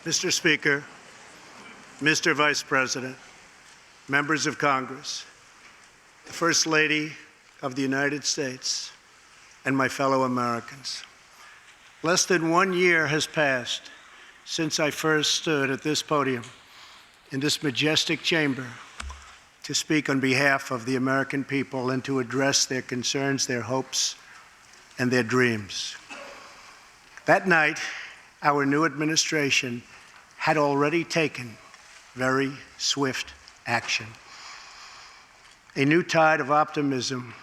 Mr. Speaker, Mr. Vice President, members of Congress, the First Lady of the United States, and my fellow Americans. Less than 1 year has passed since I first stood at this podium in this majestic chamber to speak on behalf of the American people and to address their concerns, their hopes, and their dreams. That night, our new administration had already taken very swift action. A new tide of optimism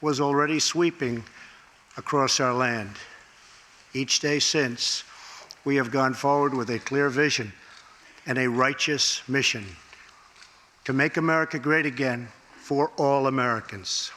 was already sweeping across our land. Each day since, we have gone forward with a clear vision and a righteous mission to make America great again for all Americans.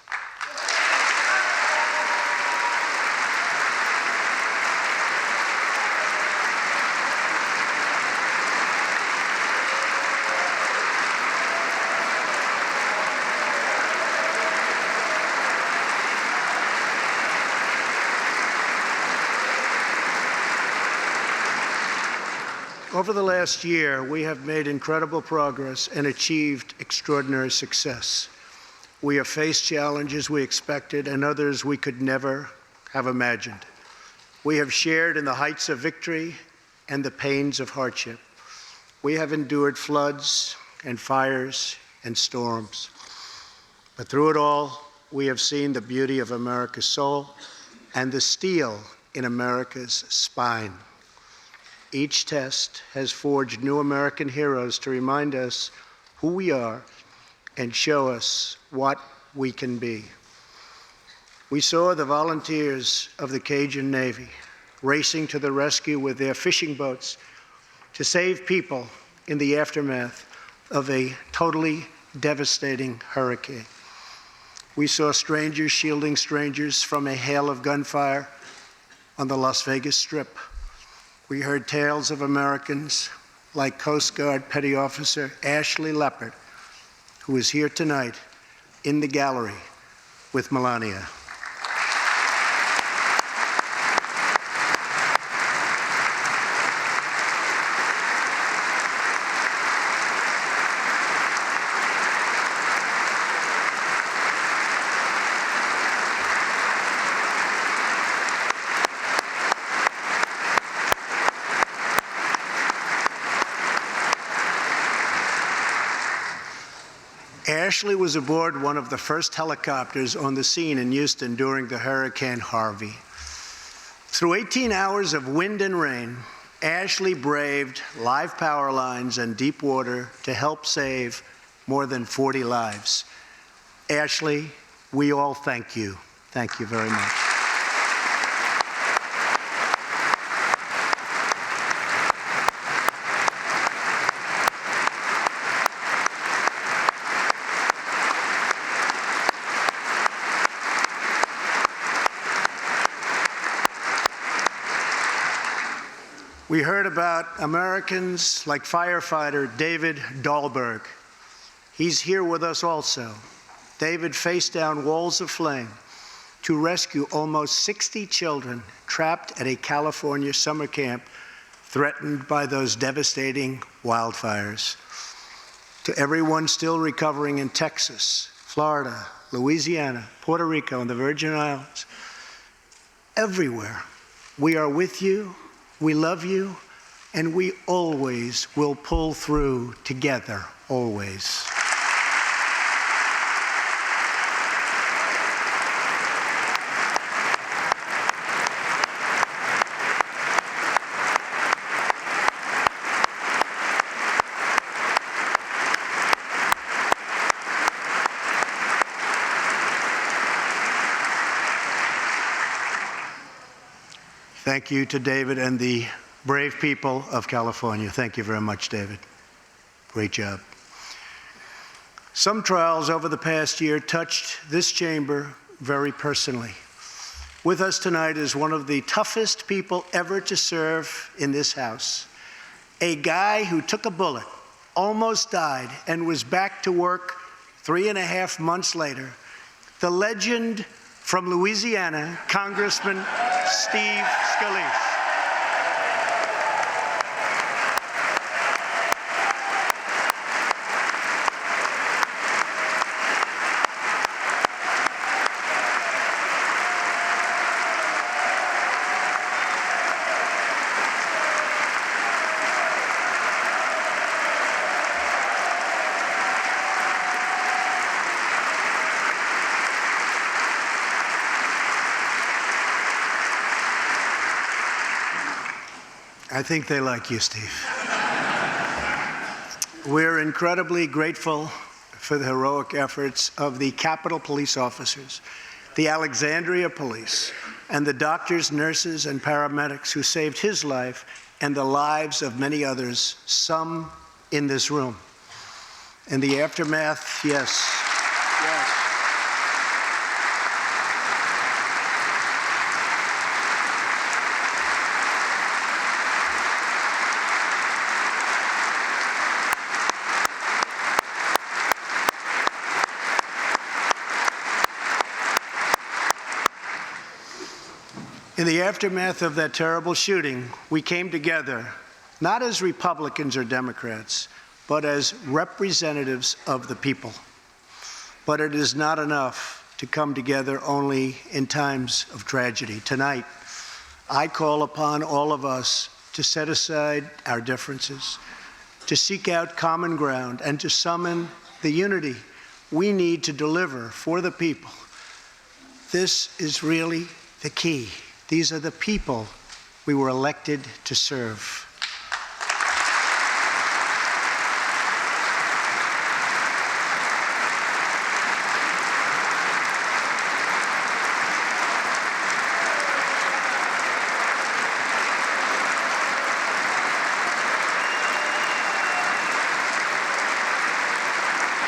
Over the last year, we have made incredible progress and achieved extraordinary success. We have faced challenges we expected and others we could never have imagined. We have shared in the heights of victory and the pains of hardship. We have endured floods and fires and storms. But through it all, we have seen the beauty of America's soul and the steel in America's spine. Each test has forged new American heroes to remind us who we are and show us what we can be. We saw the volunteers of the Cajun Navy racing to the rescue with their fishing boats to save people in the aftermath of a totally devastating hurricane. We saw strangers shielding strangers from a hail of gunfire on the Las Vegas Strip. We heard tales of Americans like Coast Guard Petty Officer Ashley Leopard, who is here tonight in the gallery with Melania. Ashley was aboard one of the first helicopters on the scene in Houston during the Hurricane Harvey. Through 18 hours of wind and rain, Ashley braved live power lines and deep water to help save more than 40 lives. Ashley, we all thank you. Thank you very much. We heard about Americans like firefighter David Dahlberg. He's here with us also. David faced down walls of flame to rescue almost 60 children trapped at a California summer camp threatened by those devastating wildfires. To everyone still recovering in Texas, Florida, Louisiana, Puerto Rico, and the Virgin Islands, everywhere, we are with you. We love you, and we always will pull through together, always. Thank you to David and the brave people of California. Thank you very much, David. Great job. Some trials over the past year touched this chamber very personally. With us tonight is one of the toughest people ever to serve in this House, a guy who took a bullet, almost died, and was back to work 3.5 months later, the legend from Louisiana, Congressman Steve Scalise. I think they like you, Steve. We're incredibly grateful for the heroic efforts of the Capitol police officers, the Alexandria police, and the doctors, nurses, and paramedics who saved his life and the lives of many others, some in this room. In the aftermath, yes. In the aftermath of that terrible shooting, we came together, not as Republicans or Democrats, but as representatives of the people. But it is not enough to come together only in times of tragedy. Tonight, I call upon all of us to set aside our differences, to seek out common ground, and to summon the unity we need to deliver for the people. This is really the key. These are the people we were elected to serve.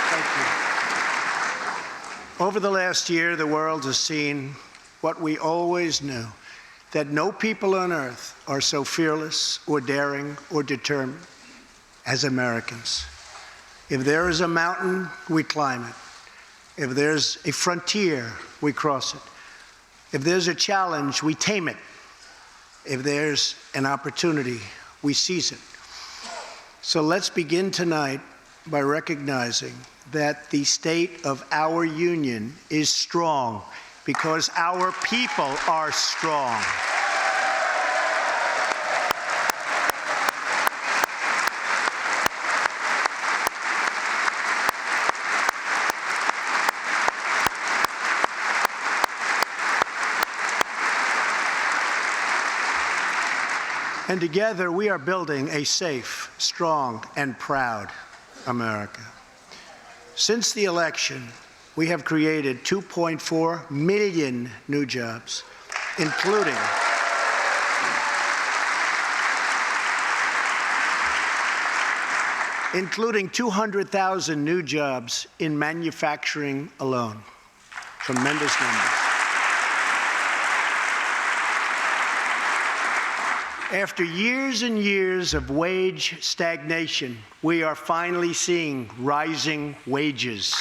Thank you. Over the last year, the world has seen what we always knew, that no people on earth are so fearless or daring or determined as Americans. If there is a mountain, we climb it. If there's a frontier, we cross it. If there's a challenge, we tame it. If there's an opportunity, we seize it. So let's begin tonight by recognizing that the state of our union is strong, because our people are strong. And together we are building a safe, strong, and proud America. Since the election, we have created 2.4 million new jobs, including 200,000 new jobs in manufacturing alone. Tremendous numbers. After years and years of wage stagnation, we are finally seeing rising wages.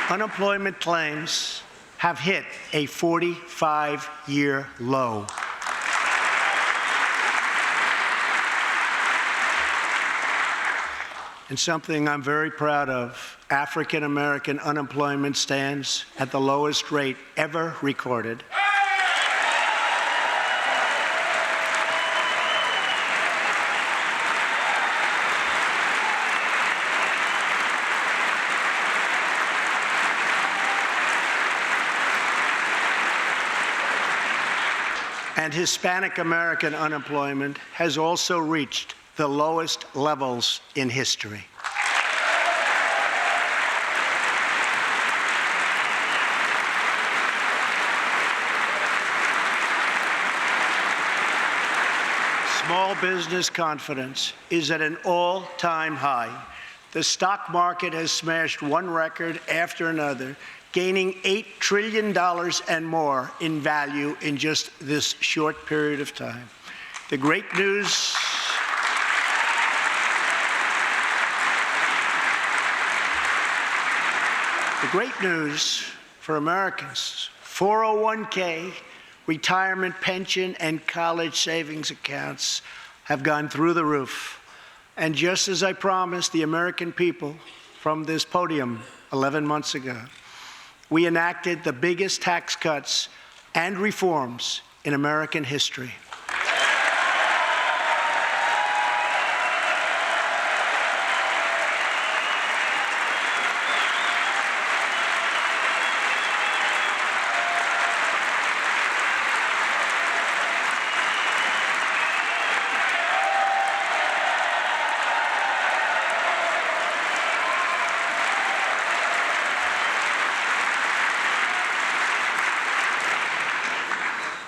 Unemployment claims have hit a 45-year low. And something I'm very proud of, African American unemployment stands at the lowest rate ever recorded. And Hispanic American unemployment has also reached the lowest levels in history. Small business confidence is at an all-time high. The stock market has smashed one record after another, gaining $8 trillion and more in value in just this short period of time. The great news for Americans, 401k, retirement pension, and college savings accounts have gone through the roof. And just as I promised the American people from this podium 11 months ago, we enacted the biggest tax cuts and reforms in American history.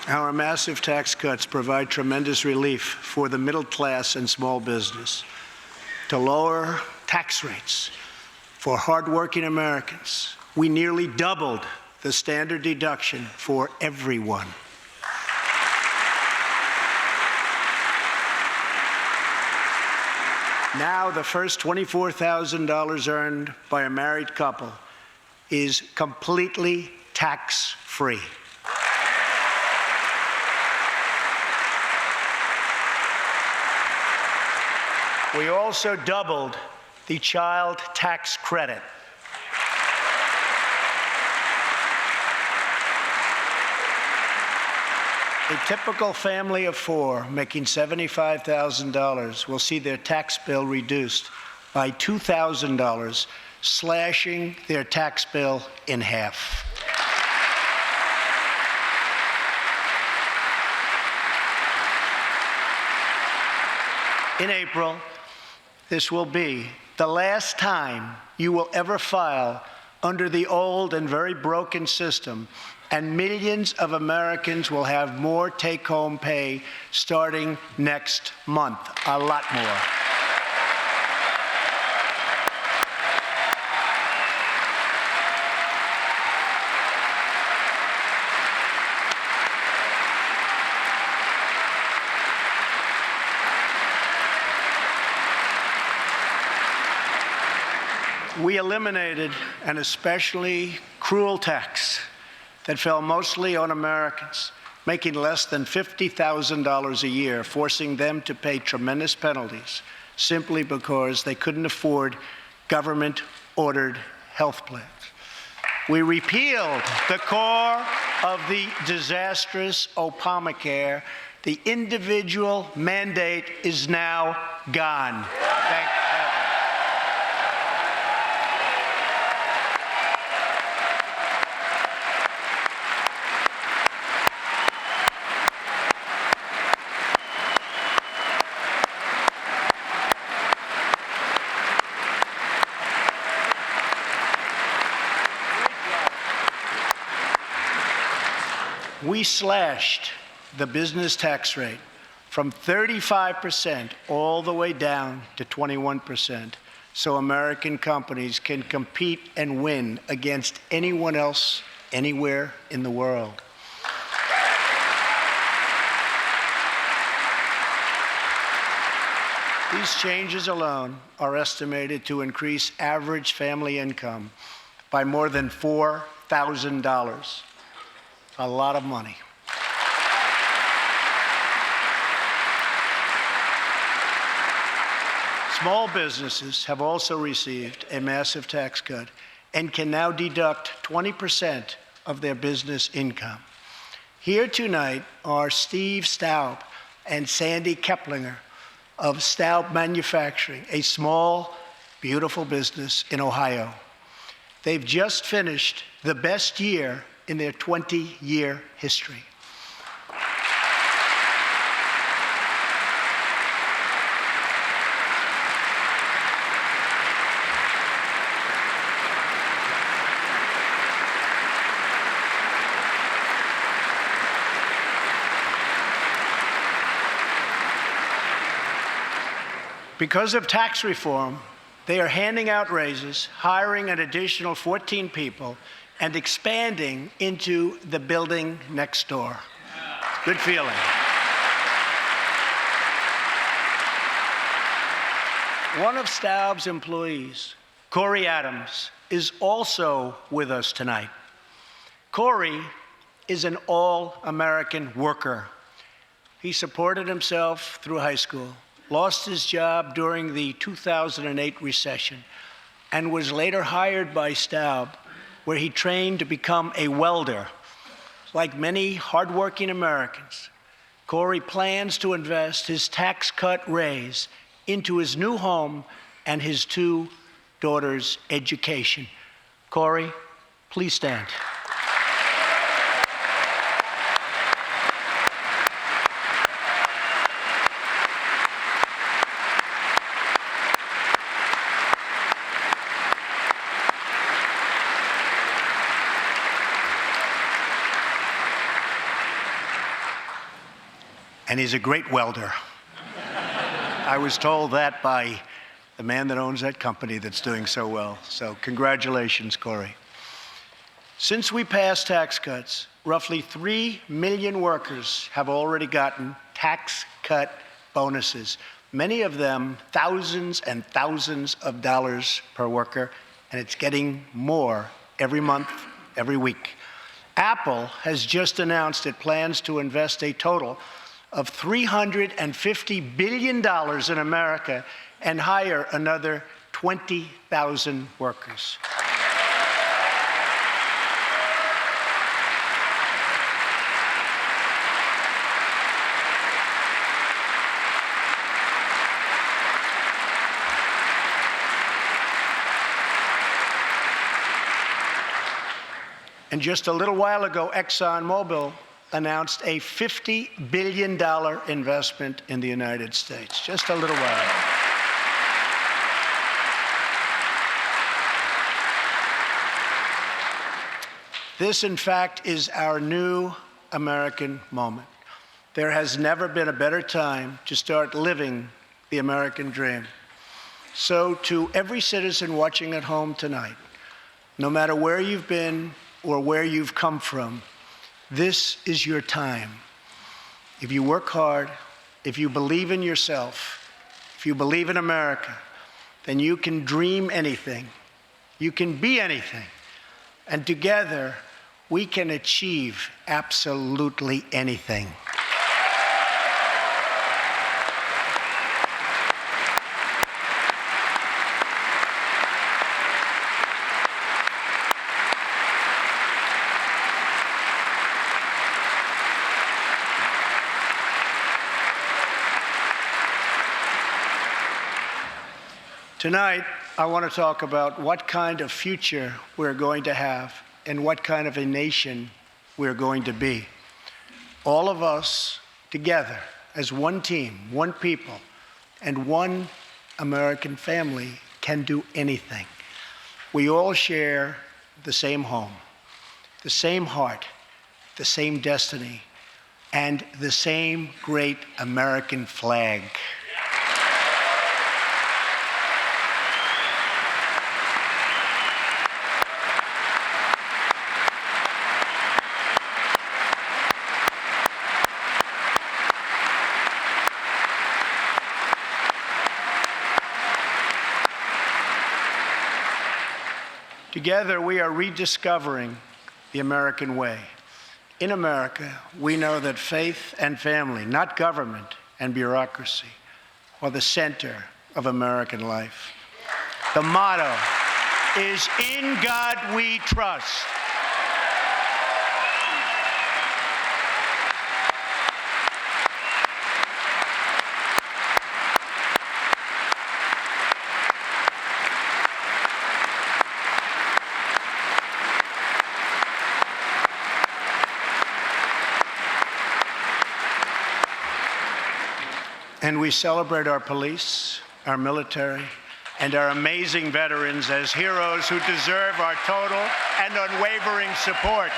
Our massive tax cuts provide tremendous relief for the middle class and small business. To lower tax rates for hardworking Americans, we nearly doubled the standard deduction for everyone. Now, the first $24,000 earned by a married couple is completely tax-free. We also doubled the child tax credit. A typical family of four making $75,000 will see their tax bill reduced by $2,000, slashing their tax bill in half. In April, this will be the last time you will ever file under the old and very broken system, and millions of Americans will have more take-home pay starting next month, a lot more. We eliminated an especially cruel tax that fell mostly on Americans making less than $50,000 a year, forcing them to pay tremendous penalties simply because they couldn't afford government-ordered health plans. We repealed the core of the disastrous Obamacare. The individual mandate is now gone. Thank you. We slashed the business tax rate from 35% all the way down to 21%, so American companies can compete and win against anyone else anywhere in the world. These changes alone are estimated to increase average family income by more than $4,000. A lot of money. Small businesses have also received a massive tax cut and can now deduct 20% of their business income. Here tonight are Steve Staub and Sandy Keplinger of Staub Manufacturing, a small, beautiful business in Ohio. They've just finished the best year in their 20-year history. Because of tax reform, they are handing out raises, hiring an additional 14 people, and expanding into the building next door. Good feeling. One of Staub's employees, Corey Adams, is also with us tonight. Corey is an all-American worker. He supported himself through high school, lost his job during the 2008 recession, and was later hired by Staub, where he trained to become a welder. Like many hardworking Americans, Corey plans to invest his tax cut raise into his new home and his two daughters' education. Corey, please stand. and he's a great welder. I was told that by the man that owns that company that's doing so well. So congratulations, Corey. Since we passed tax cuts, roughly 3 million workers have already gotten tax cut bonuses, many of them thousands and thousands of dollars per worker, and it's getting more every month, every week. Apple has just announced it plans to invest a total of $350 billion in America and hire another 20,000 workers. And just a little while ago, ExxonMobil announced a $50 billion investment in the United States, just a little while ago. This, in fact, is our new American moment. There has never been a better time to start living the American dream. So to every citizen watching at home tonight, no matter where you've been or where you've come from, this is your time. If you work hard, if you believe in yourself, if you believe in America, then you can dream anything. You can be anything. And together, we can achieve absolutely anything. Tonight, I want to talk about what kind of future we're going to have and what kind of a nation we're going to be. All of us together as one team, one people, and one American family can do anything. We all share the same home, the same heart, the same destiny, and the same great American flag. Together, we are rediscovering the American way. In America, we know that faith and family, not government and bureaucracy, are the center of American life. The motto is, "In God we trust." And we celebrate our police, our military, and our amazing veterans as heroes who deserve our total and unwavering support.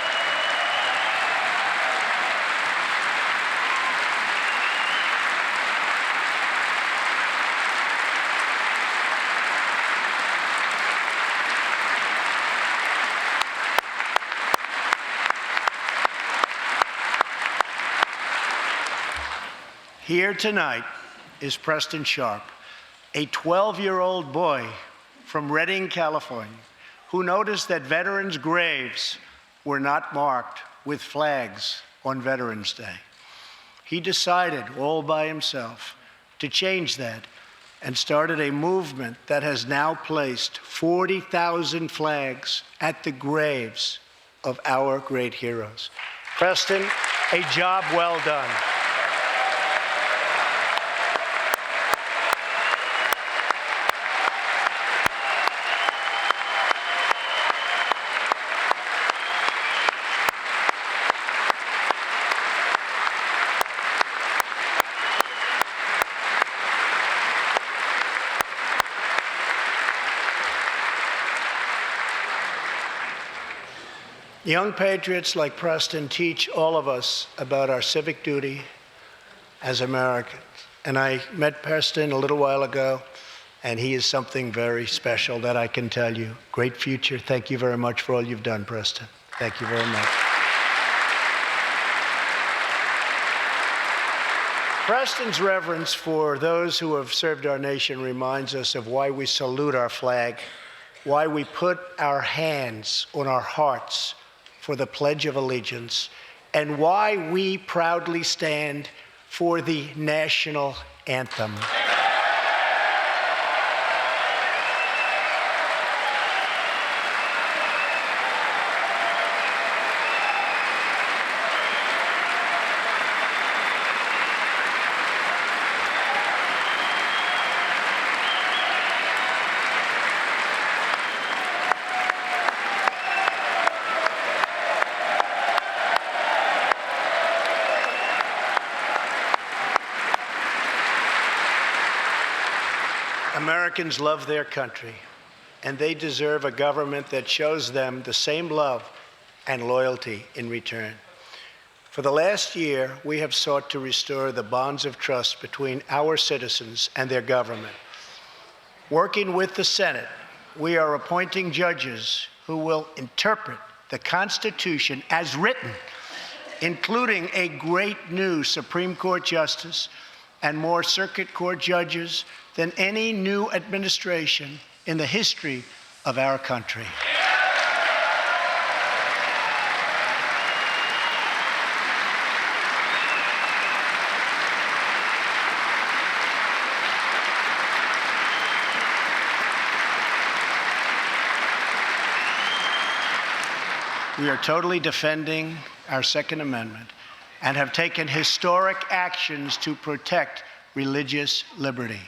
Here tonight is Preston Sharp, a 12-year-old boy from Redding, California, who noticed that veterans' graves were not marked with flags on Veterans Day. He decided all by himself to change that and started a movement that has now placed 40,000 flags at the graves of our great heroes. Preston, a job well done. Young patriots like Preston teach all of us about our civic duty, as Americans. And I met Preston a little while ago, and he is something very special that I can tell you. Great future. Thank you very much for all you've done, Preston. Thank you very much. Preston's reverence for those who have served our nation reminds us of why we salute our flag, why we put our hands on our hearts for the Pledge of Allegiance, and why we proudly stand for the national anthem. Americans love their country, and they deserve a government that shows them the same love and loyalty in return. For the last year, we have sought to restore the bonds of trust between our citizens and their government. Working with the Senate, we are appointing judges who will interpret the Constitution as written, including a great new Supreme Court justice and more circuit court judges than any new administration in the history of our country. We are totally defending our Second Amendment and have taken historic actions to protect religious liberty.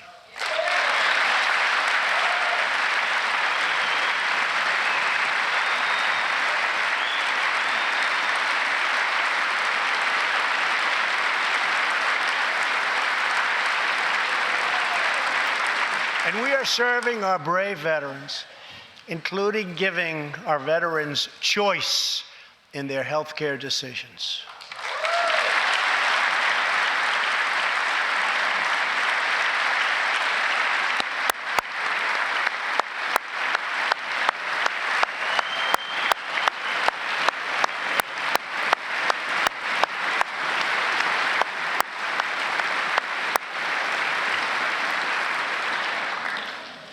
And we are serving our brave veterans, including giving our veterans choice in their health care decisions.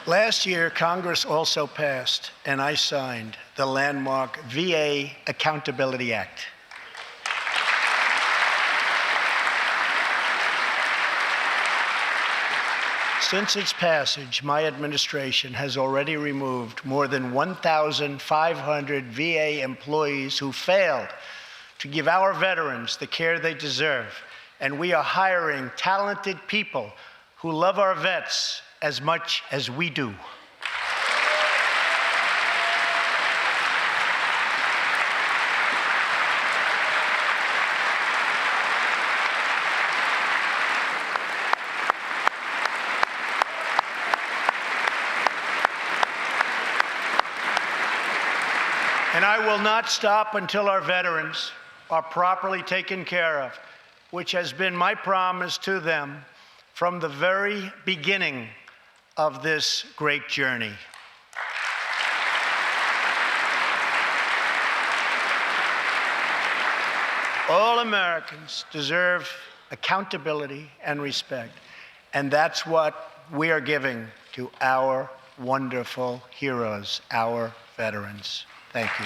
Last year, Congress also passed, and I signed, the landmark VA Accountability Act. Since its passage, my administration has already removed more than 1,500 VA employees who failed to give our veterans the care they deserve, and we are hiring talented people who love our vets as much as we do. And I will not stop until our veterans are properly taken care of, which has been my promise to them from the very beginning of this great journey. All Americans deserve accountability and respect, and that's what we are giving to our wonderful heroes, our veterans. Thank you.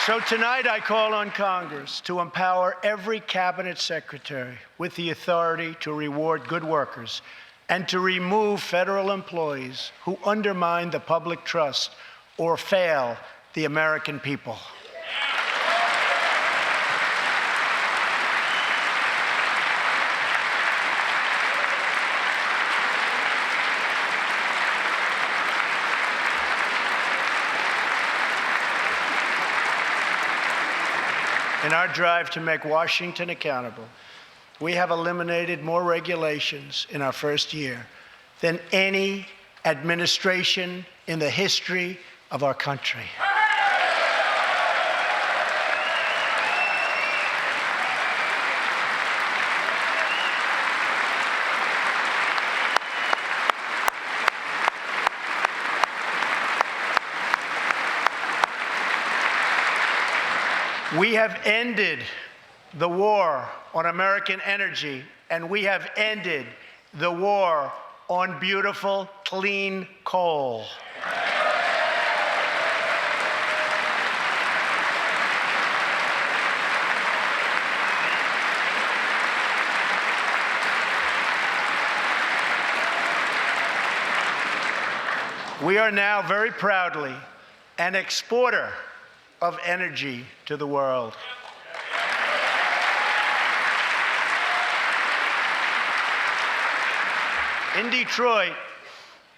So tonight I call on Congress to empower every cabinet secretary with the authority to reward good workers and to remove federal employees who undermine the public trust or fail the American people. In our drive to make Washington accountable, we have eliminated more regulations in our first year than any administration in the history of our country. We have ended the war on American energy, and we have ended the war on beautiful, clean coal. We are now very proudly an exporter of energy to the world. In Detroit,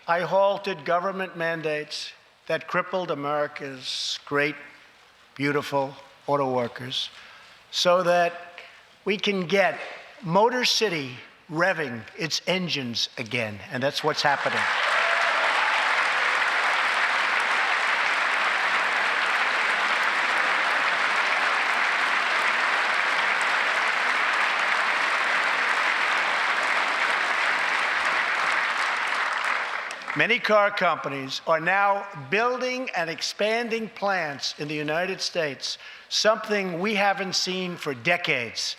I halted government mandates that crippled America's great, beautiful auto workers so that we can get Motor City revving its engines again, and that's what's happening. Many car companies are now building and expanding plants in the United States, something we haven't seen for decades.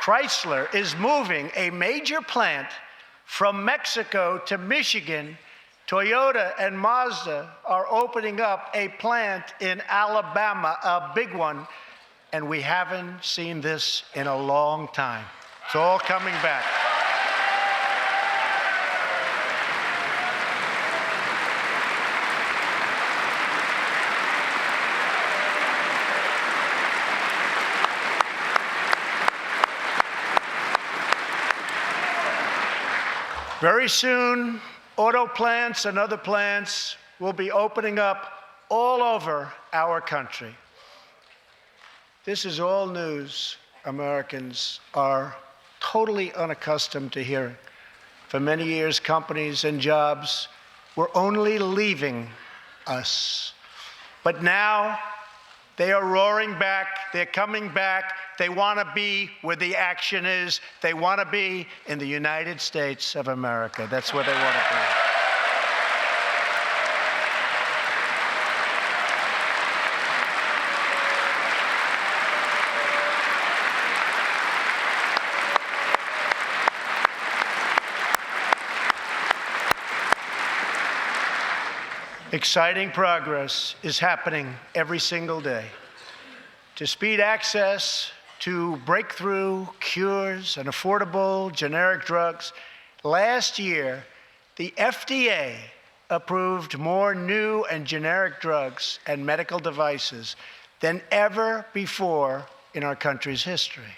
Chrysler is moving a major plant from Mexico to Michigan. Toyota and Mazda are opening up a plant in Alabama, a big one, and we haven't seen this in a long time. It's all coming back. Very soon, auto plants and other plants will be opening up all over our country. This is all news Americans are totally unaccustomed to hearing. For many years, companies and jobs were only leaving us. But now, they are roaring back, they're coming back, they want to be where the action is, they want to be in the United States of America. That's where they want to be. Exciting progress is happening every single day. To speed access to breakthrough cures and affordable generic drugs, last year, the FDA approved more new and generic drugs and medical devices than ever before in our country's history.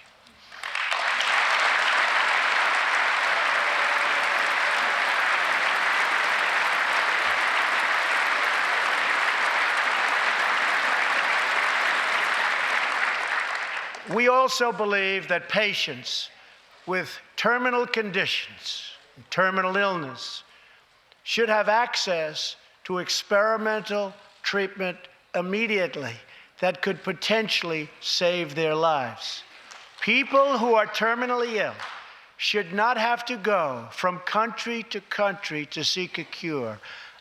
We also believe that patients with terminal conditions, terminal illness, should have access to experimental treatment immediately that could potentially save their lives. People who are terminally ill should not have to go from country to seek a cure.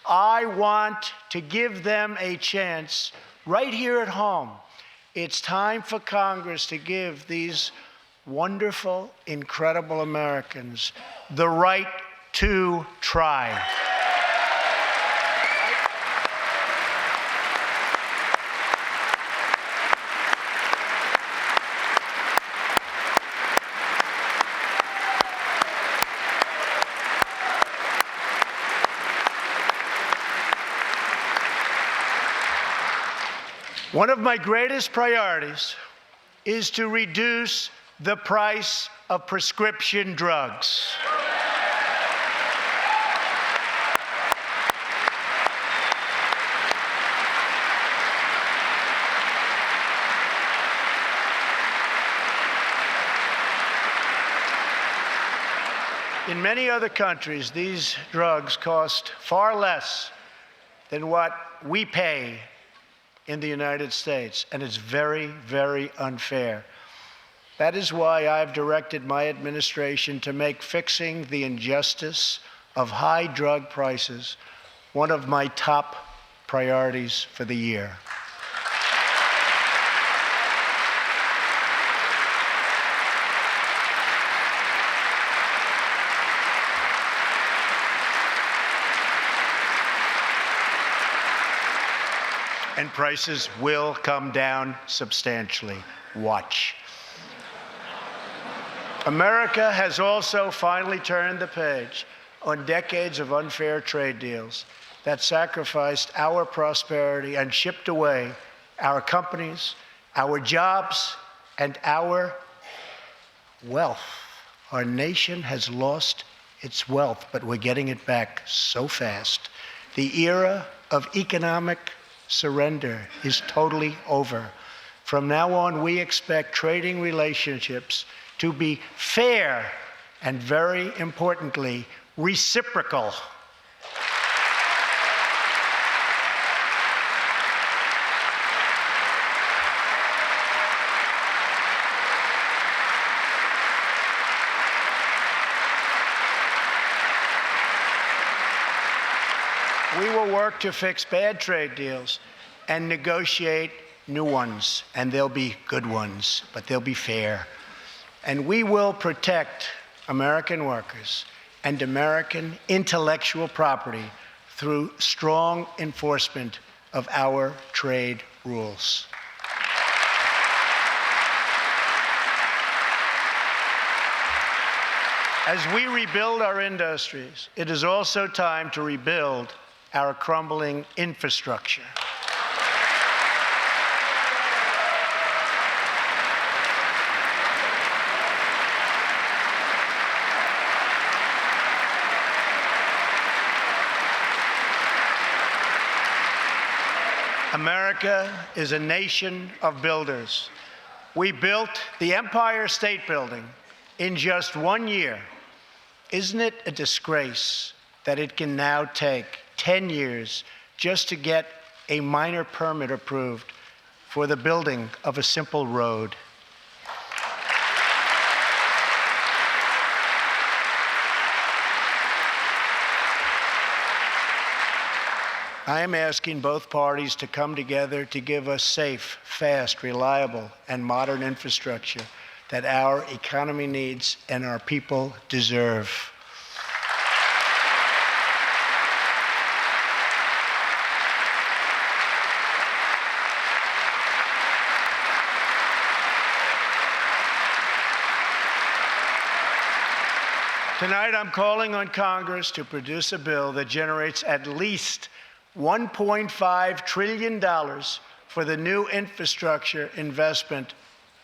I want to give them a chance right here at home. It's time for Congress to give these wonderful, incredible Americans the right to try. One of my greatest priorities is to reduce the price of prescription drugs. In many other countries, these drugs cost far less than what we pay in the United States, and it's very, very unfair. That is why I've directed my administration to make fixing the injustice of high drug prices one of my top priorities for the year. and prices will come down substantially. Watch. America has also finally turned the page on decades of unfair trade deals that sacrificed our prosperity and shipped away our companies, our jobs, and our wealth. Our nation has lost its wealth, but we're getting it back so fast. The era of economic surrender is totally over. From now on, we expect trading relationships to be fair and, very importantly, reciprocal. We will work to fix bad trade deals and negotiate new ones, and they'll be good ones, but they'll be fair. And we will protect American workers and American intellectual property through strong enforcement of our trade rules. As we rebuild our industries, it is also time to rebuild our crumbling infrastructure. America is a nation of builders. We built the Empire State Building in just 1 year. Isn't it a disgrace that it can now take 10 years just to get a minor permit approved for the building of a simple road? I am asking both parties to come together to give us safe, fast, reliable, and modern infrastructure that our economy needs and our people deserve. Tonight, I'm calling on Congress to produce a bill that generates at least $1.5 trillion for the new infrastructure investment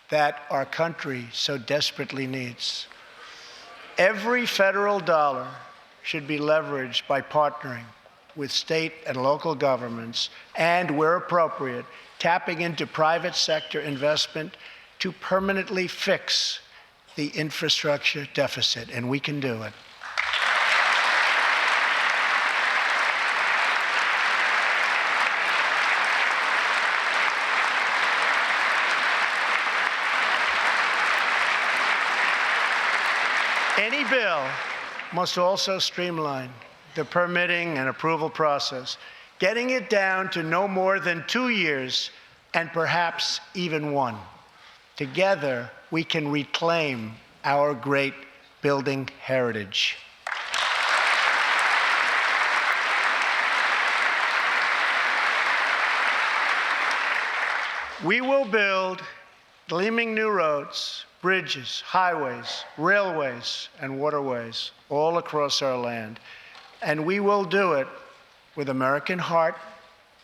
that our country so desperately needs. Every federal dollar should be leveraged by partnering with state and local governments and, where appropriate, tapping into private sector investment to permanently fix the infrastructure deficit, and we can do it. Any bill must also streamline the permitting and approval process, getting it down to no more than 2 years and perhaps even 1. Together, we can reclaim our great building heritage. We will build gleaming new roads, bridges, highways, railways, and waterways all across our land. And we will do it with American heart,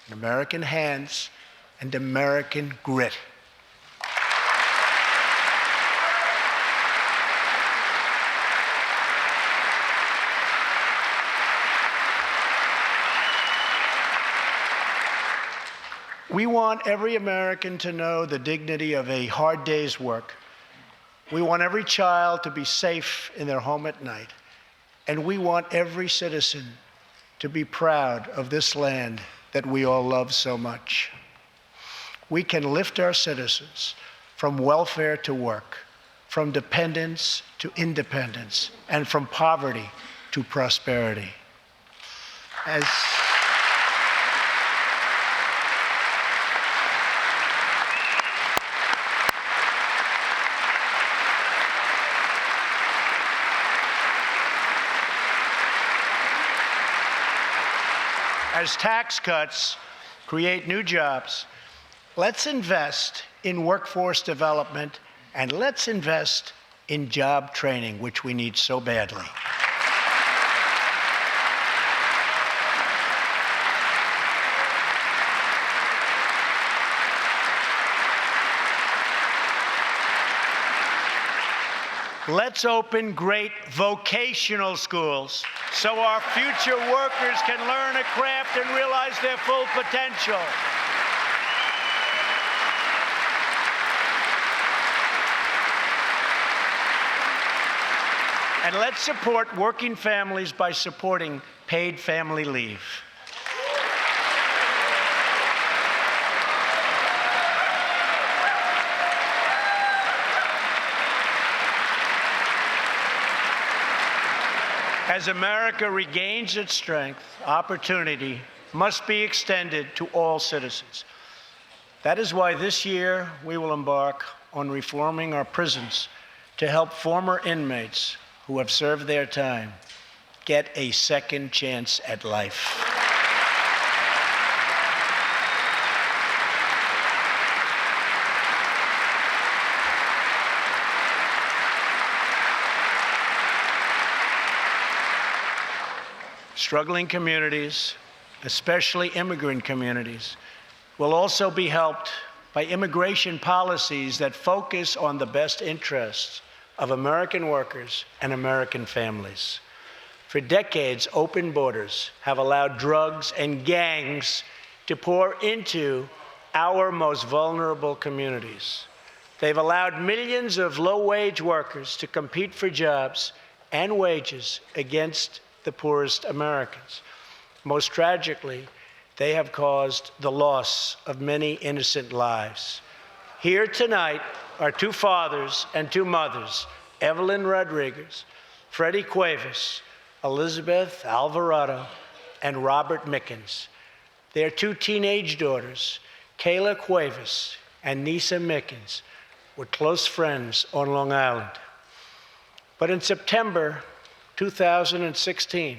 and American hands, and American grit. We want every American to know the dignity of a hard day's work. We want every child to be safe in their home at night. And we want every citizen to be proud of this land that we all love so much. We can lift our citizens from welfare to work, from dependence to independence, and from poverty to prosperity. As tax cuts create new jobs. Let's invest in workforce development, and let's invest in job training, which we need so badly. Let's open great vocational schools so our future workers can learn a craft and realize their full potential. And let's support working families by supporting paid family leave. As America regains its strength, opportunity must be extended to all citizens. That is why this year we will embark on reforming our prisons to help former inmates who have served their time get a second chance at life. Struggling communities, especially immigrant communities, will also be helped by immigration policies that focus on the best interests of American workers and American families. For decades, open borders have allowed drugs and gangs to pour into our most vulnerable communities. They've allowed millions of low-wage workers to compete for jobs and wages against the poorest Americans. Most tragically, they have caused the loss of many innocent lives. Here tonight are two fathers and two mothers, Evelyn Rodriguez, Freddie Cuevas, Elizabeth Alvarado, and Robert Mickens. Their two teenage daughters, Kayla Cuevas and Nisa Mickens, were close friends on Long Island. But in September 2016,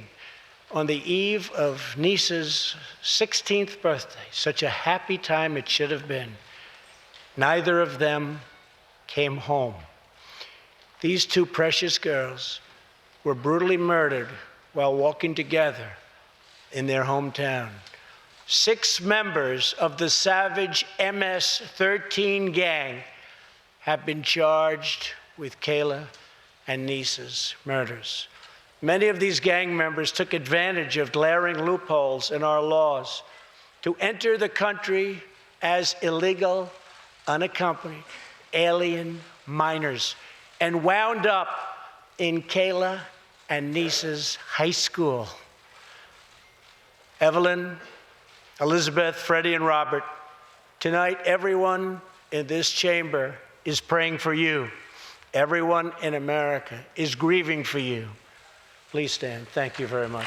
on the eve of Nisa's 16th birthday, such a happy time it should have been, neither of them came home. These two precious girls were brutally murdered while walking together in their hometown. 6 members of the savage MS-13 gang have been charged with Kayla and Nisa's murders. Many of these gang members took advantage of glaring loopholes in our laws to enter the country as illegal, unaccompanied, alien minors and wound up in Kayla and Nisa's high school. Evelyn, Elizabeth, Freddie, and Robert, tonight everyone in this chamber is praying for you. Everyone in America is grieving for you. Please stand. Thank you very much.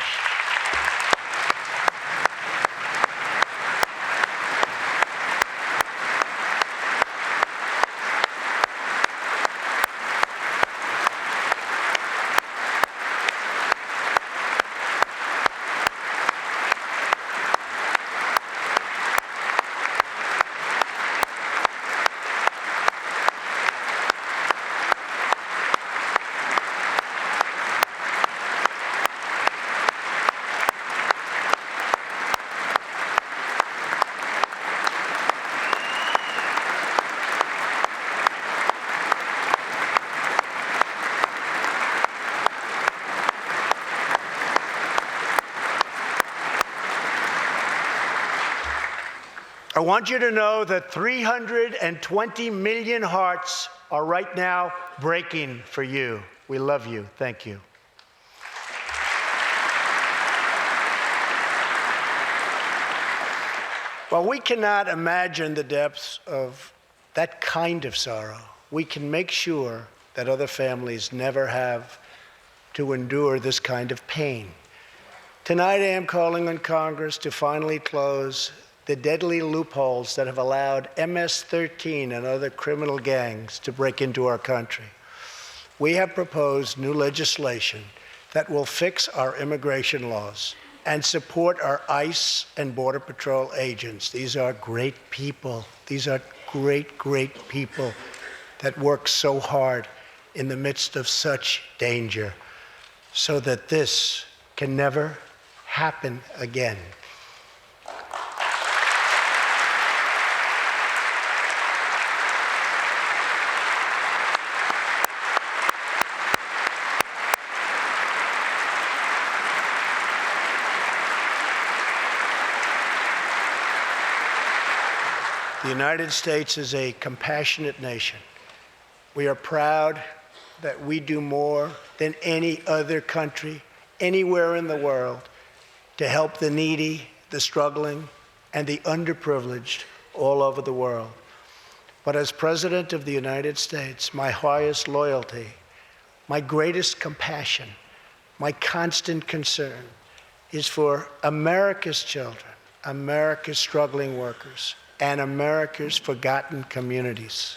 I want you to know that 320 million hearts are right now breaking for you. We love you. Thank you. While we cannot imagine the depths of that kind of sorrow, we can make sure that other families never have to endure this kind of pain. Tonight I am calling on Congress to finally close the deadly loopholes that have allowed MS-13 and other criminal gangs to break into our country. We have proposed new legislation that will fix our immigration laws and support our ICE and Border Patrol agents. These are great people. These are great, great people that work so hard in the midst of such danger so that this can never happen again. The United States is a compassionate nation. We are proud that we do more than any other country anywhere in the world to help the needy, the struggling, and the underprivileged all over the world. But as President of the United States, my highest loyalty, my greatest compassion, my constant concern is for America's children, America's struggling workers, and America's forgotten communities.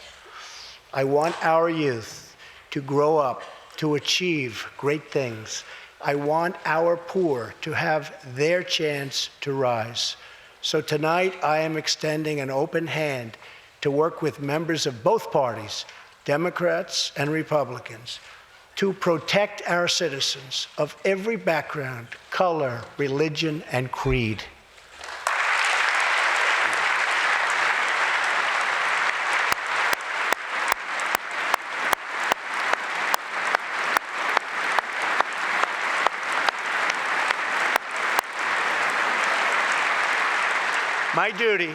I want our youth to grow up, to achieve great things. I want our poor to have their chance to rise. So tonight, I am extending an open hand to work with members of both parties, Democrats and Republicans, to protect our citizens of every background, color, religion, and creed. My duty,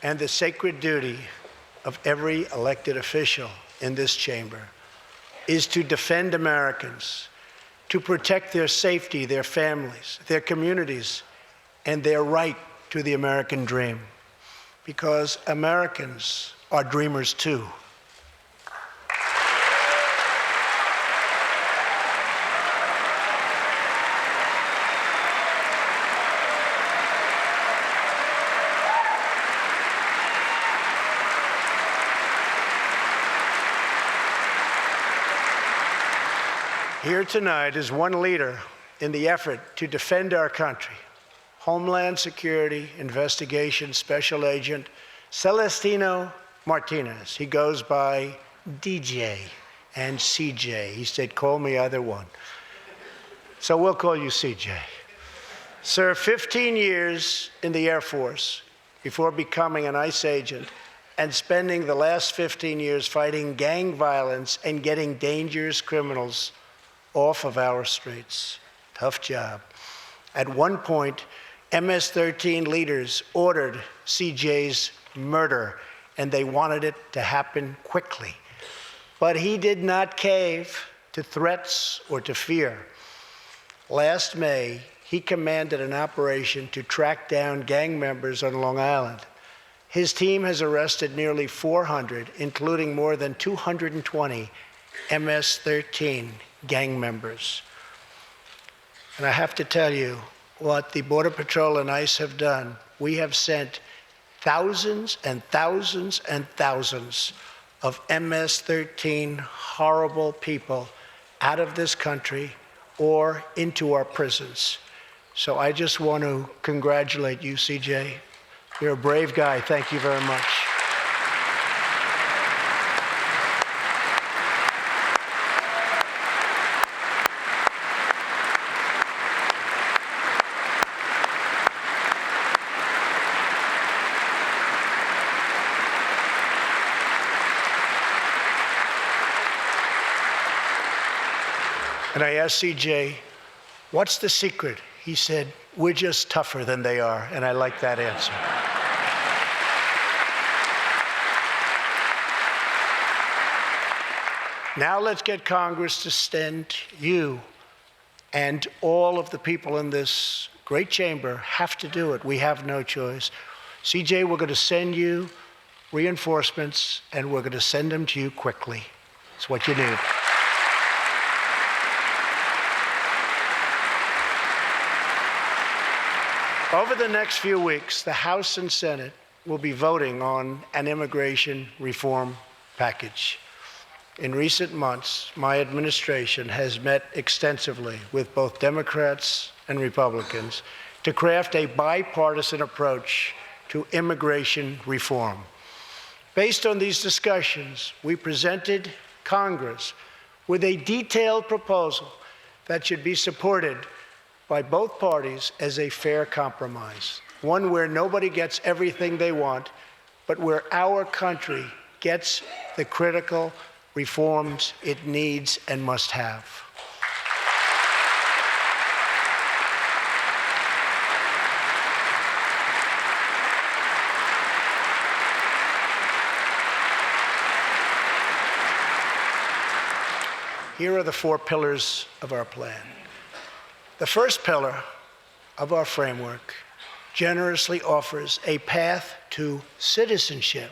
and the sacred duty of every elected official in this chamber, is to defend Americans, to protect their safety, their families, their communities, and their right to the American dream. Because Americans are dreamers too. Here tonight is one leader in the effort to defend our country, Homeland Security Investigation Special Agent Celestino Martinez. He goes by DJ and CJ. He said, call me either one. So we'll call you CJ. Served 15 years in the Air Force before becoming an ICE agent and spending the last 15 years fighting gang violence and getting dangerous criminals off of our streets. Tough job. At one point, MS-13 leaders ordered CJ's murder, and they wanted it to happen quickly. But he did not cave to threats or to fear. Last May, he commanded an operation to track down gang members on Long Island. His team has arrested nearly 400, including more than 220 MS-13 gang members. And I have to tell you, what the Border Patrol and ICE have done, we have sent thousands and thousands and thousands of MS-13 horrible people out of this country or into our prisons. So I just want to congratulate you, CJ. You're a brave guy. Thank you very much. And I asked CJ, what's the secret? He said, we're just tougher than they are. And I like that answer. Now let's get Congress to send you, and all of the people in this great chamber have to do it. We have no choice. CJ, we're going to send you reinforcements, and we're going to send them to you quickly. It's what you need. Over the next few weeks, the House and Senate will be voting on an immigration reform package. In recent months, my administration has met extensively with both Democrats and Republicans to craft a bipartisan approach to immigration reform. Based on these discussions, we presented Congress with a detailed proposal that should be supported by both parties as a fair compromise, one where nobody gets everything they want, but where our country gets the critical reforms it needs and must have. Here are the 4 pillars of our plan. The first pillar of our framework generously offers a path to citizenship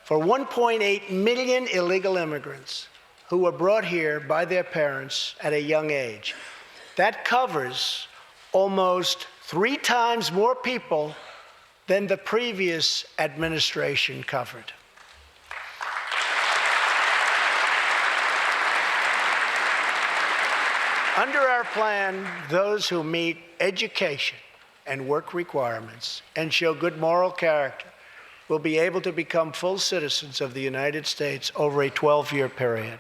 for 1.8 million illegal immigrants who were brought here by their parents at a young age. That covers almost 3 times more people than the previous administration covered. Under our plan, those who meet education and work requirements and show good moral character will be able to become full citizens of the United States over a 12-year period.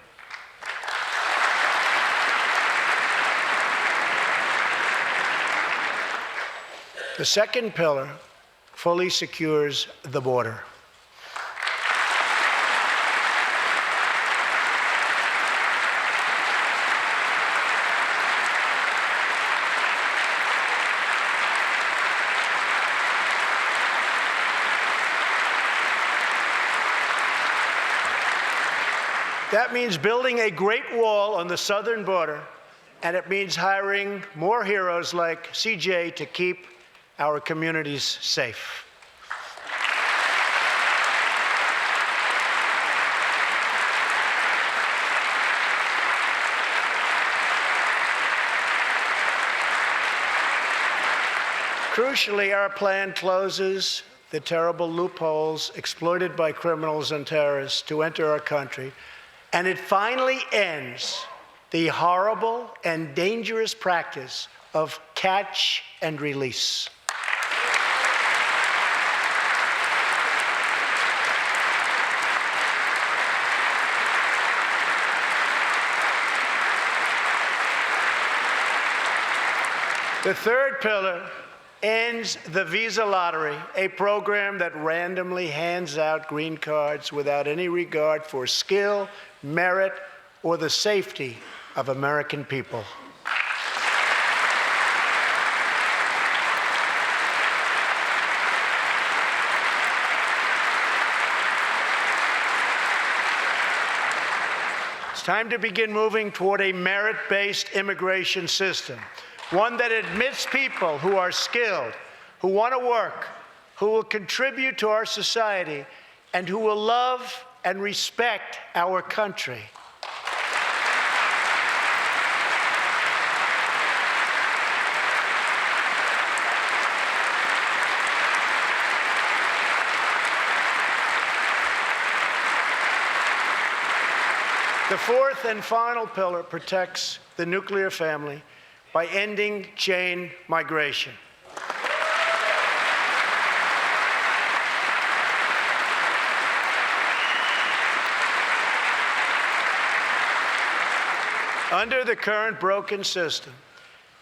The second pillar fully secures the border. That means building a great wall on the southern border, and it means hiring more heroes like CJ to keep our communities safe. Crucially, our plan closes the terrible loopholes exploited by criminals and terrorists to enter our country, and it finally ends the horrible and dangerous practice of catch and release. The third pillar ends the visa lottery, a program that randomly hands out green cards without any regard for skill, merit, or the safety of American people. It's time to begin moving toward a merit-based immigration system, one that admits people who are skilled, who want to work, who will contribute to our society, and who will love and respect our country. The fourth and final pillar protects the nuclear family by ending chain migration. Under the current broken system,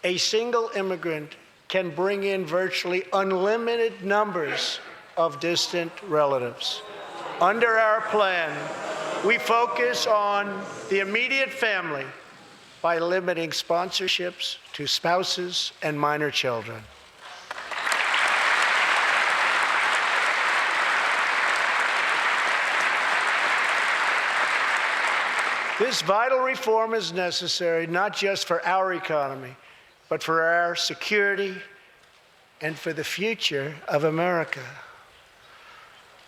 a single immigrant can bring in virtually unlimited numbers of distant relatives. Under our plan, we focus on the immediate family by limiting sponsorships to spouses and minor children. This vital reform is necessary not just for our economy, but for our security and for the future of America.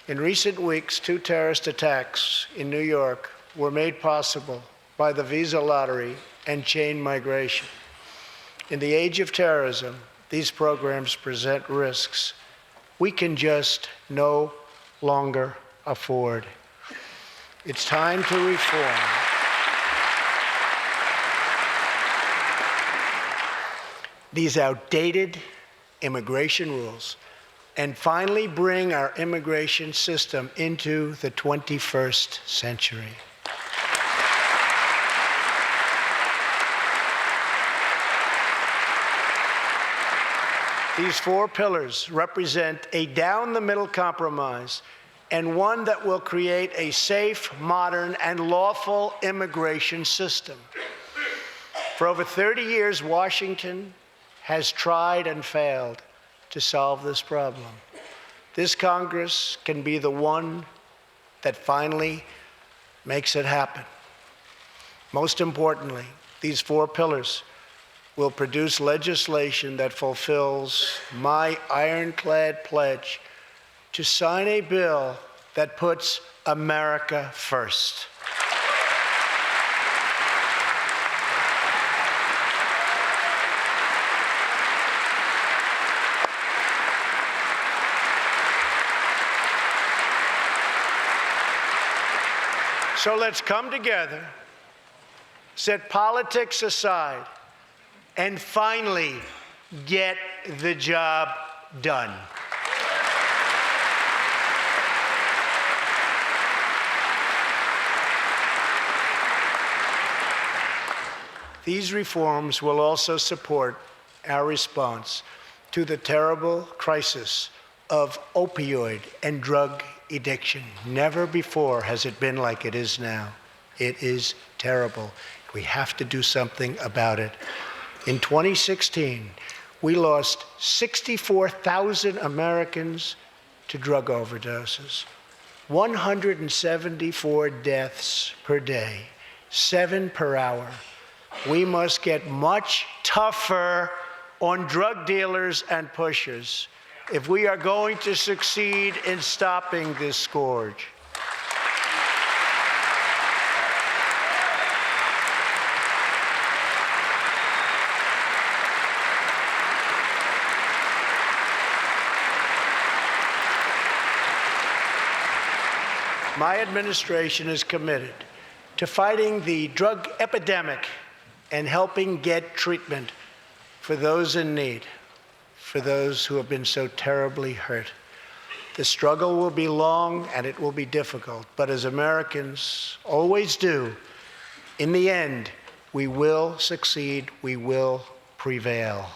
In recent weeks, 2 terrorist attacks in New York were made possible by the visa lottery and chain migration. In the age of terrorism, these programs present risks we can just no longer afford. It's time to reform. These outdated immigration rules and finally bring our immigration system into the 21st century. These four pillars represent a down-the-middle compromise and one that will create a safe, modern, and lawful immigration system. For over 30 years, Washington has tried and failed to solve this problem. This Congress can be the one that finally makes it happen. Most importantly, these four pillars will produce legislation that fulfills my ironclad pledge to sign a bill that puts America first. So let's come together, set politics aside, and finally get the job done. These reforms will also support our response to the terrible crisis of opioid and drug addiction. Never before has it been like it is now. It is terrible. We have to do something about it. In 2016, we lost 64,000 Americans to drug overdoses, 174 deaths per day, 7 per hour. We must get much tougher on drug dealers and pushers if we are going to succeed in stopping this scourge. My administration is committed to fighting the drug epidemic and helping get treatment for those in need, for those who have been so terribly hurt. The struggle will be long and it will be difficult, but as Americans always do, in the end, we will succeed, we will prevail.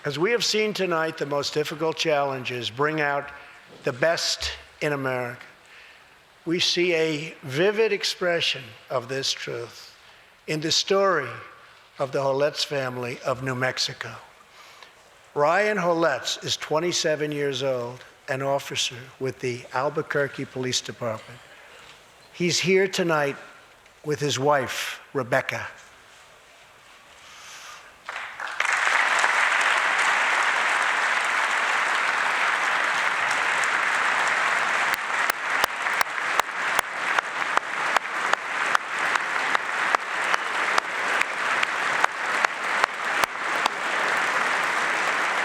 As we have seen tonight, the most difficult challenges bring out the best in America. We see a vivid expression of this truth in the story of the Holetz family of New Mexico. Ryan Holetz is 27 years old, an officer with the Albuquerque Police Department. He's here tonight with his wife, Rebecca.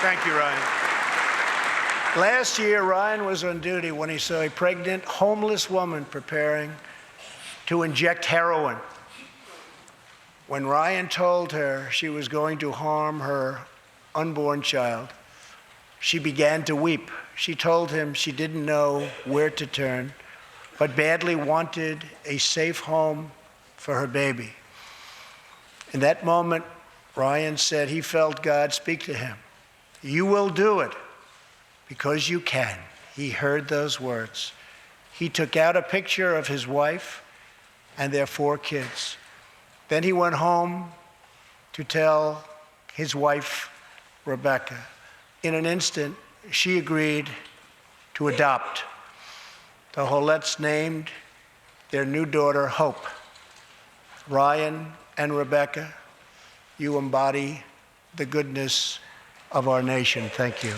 Thank you, Ryan. Last year, Ryan was on duty when he saw a pregnant, homeless woman preparing to inject heroin. When Ryan told her she was going to harm her unborn child, she began to weep. She told him she didn't know where to turn, but badly wanted a safe home for her baby. In that moment, Ryan said he felt God speak to him. You will do it because you can. He heard those words. He took out a picture of his wife and their 4 kids. Then he went home to tell his wife, Rebecca. In an instant, she agreed to adopt. The Holetz named their new daughter Hope. Ryan and Rebecca, you embody the goodness of our nation. Thank you.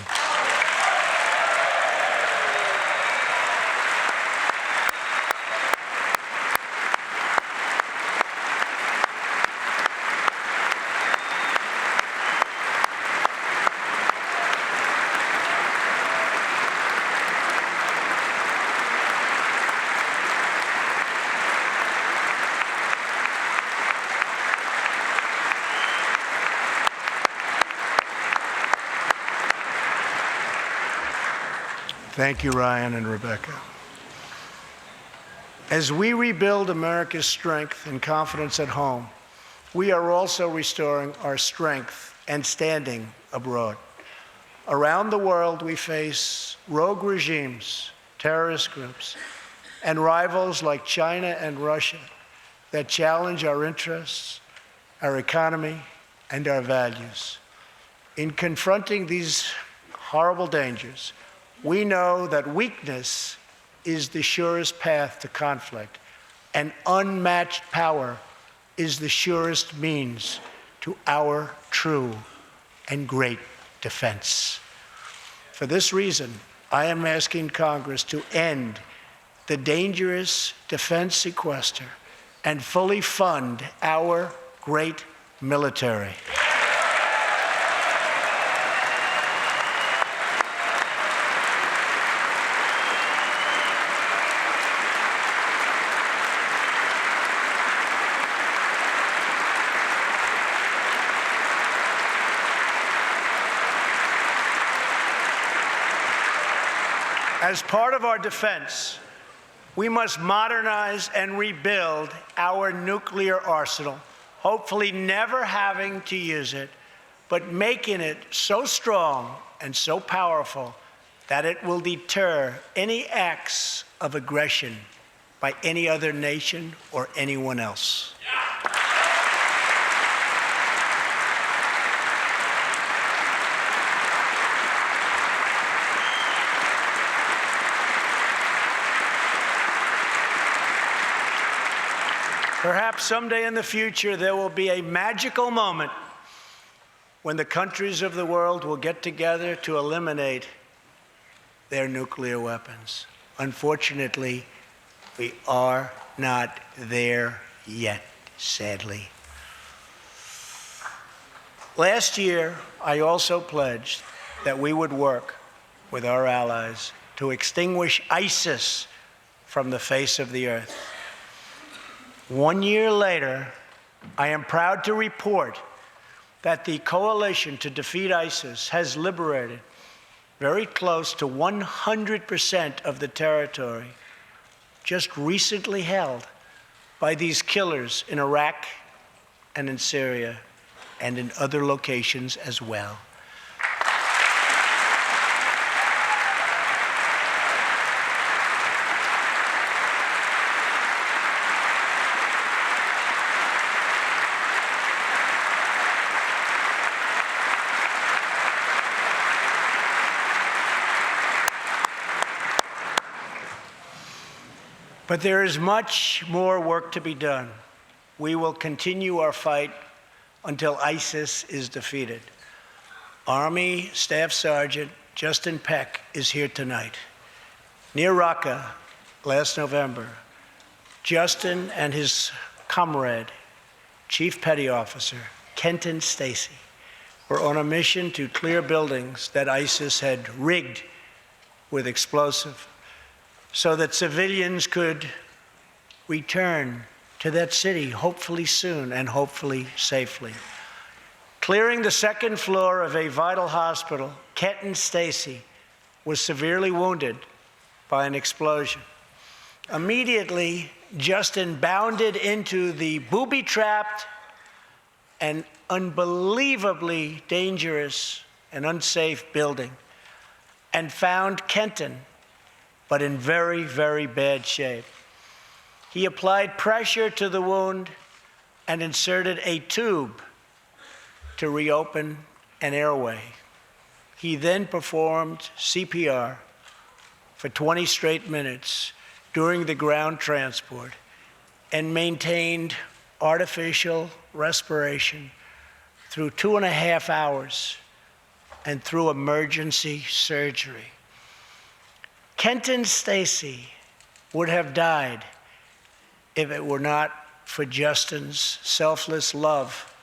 Thank you, Ryan and Rebecca. As we rebuild America's strength and confidence at home, we are also restoring our strength and standing abroad. Around the world, we face rogue regimes, terrorist groups, and rivals like China and Russia that challenge our interests, our economy, and our values. In confronting these horrible dangers, we know that weakness is the surest path to conflict, and unmatched power is the surest means to our true and great defense. For this reason, I am asking Congress to end the dangerous defense sequester and fully fund our great military. As part of our defense, we must modernize and rebuild our nuclear arsenal, hopefully never having to use it, but making it so strong and so powerful that it will deter any acts of aggression by any other nation or anyone else. Perhaps someday in the future, there will be a magical moment when the countries of the world will get together to eliminate their nuclear weapons. Unfortunately, we are not there yet, sadly. Last year, I also pledged that we would work with our allies to extinguish ISIS from the face of the earth. 1 year later, I am proud to report that the coalition to defeat ISIS has liberated very close to 100% of the territory just recently held by these killers in Iraq and in Syria and in other locations as well. But there is much more work to be done. We will continue our fight until ISIS is defeated. Army Staff Sergeant Justin Peck is here tonight. Near Raqqa last November, Justin and his comrade, Chief Petty Officer Kenton Stacy, were on a mission to clear buildings that ISIS had rigged with explosive, so that civilians could return to that city, hopefully soon and hopefully safely. Clearing the second floor of a vital hospital, Kenton Stacy was severely wounded by an explosion. Immediately, Justin bounded into the booby-trapped and unbelievably dangerous and unsafe building and found Kenton, but in very, very bad shape. He applied pressure to the wound and inserted a tube to reopen an airway. He then performed CPR for 20 straight minutes during the ground transport and maintained artificial respiration through 2.5 hours and through emergency surgery. Kenton Stacy would have died if it were not for Justin's selfless love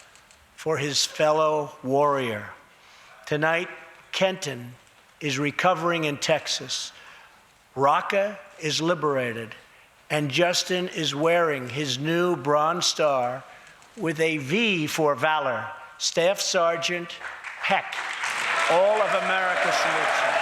for his fellow warrior. Tonight, Kenton is recovering in Texas. Raqqa is liberated, and Justin is wearing his new Bronze Star with a V for valor. Staff Sergeant Peck, all of America salutes him.